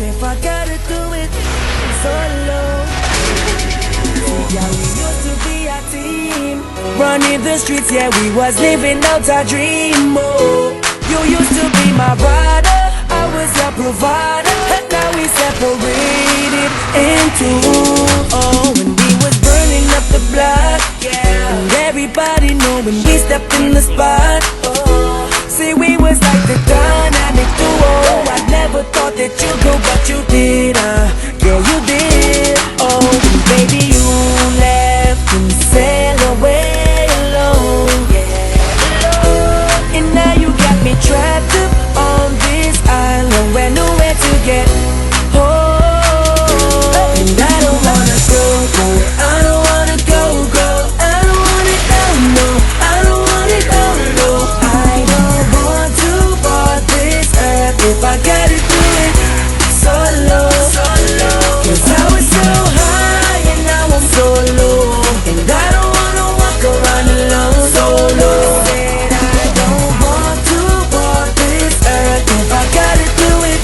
if I gotta do it solo. Yeah, we used to be a team, running the streets, yeah, we was living out our dream. Oh, you used to be my brother, I was your provider, and now we separated in two. Oh, when we was burning up the block, yeah, and everybody knowing we stepped in the spot. Oh, see, we was like the dynamic duo. I never thought that you'd go, but you did, yeah, you did. Oh, and baby, you left and sailed away alone, yeah. And now you got me trapped up on this island where nowhere to get home. And I don't wanna go, I don't wanna go, I don't wanna go, no, I don't wanna go, no. I don't want to board this earth if I gotta do it solo. Cause I was so high and now I'm so low, and I don't wanna walk around alone solo. Said I don't want to board this earth if I gotta do it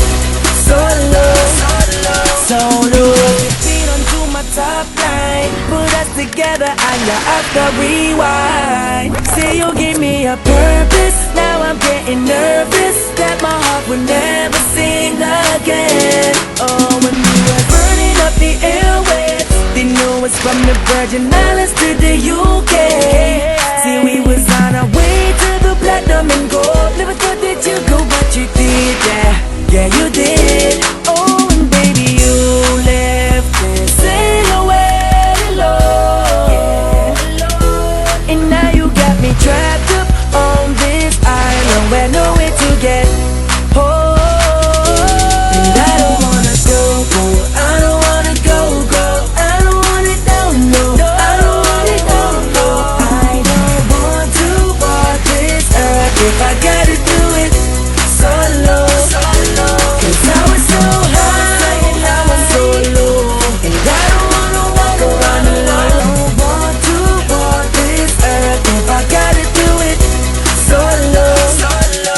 solo. Feet onto my top line, put us together and you have to rewind. Say you give me a purpose, now I'm getting nervous that my heart will never sing again. Oh, when we were burning up the airwaves, they knew us from the Virgin Islands to the UK. See, we was on our way to the platinum and gold, never thought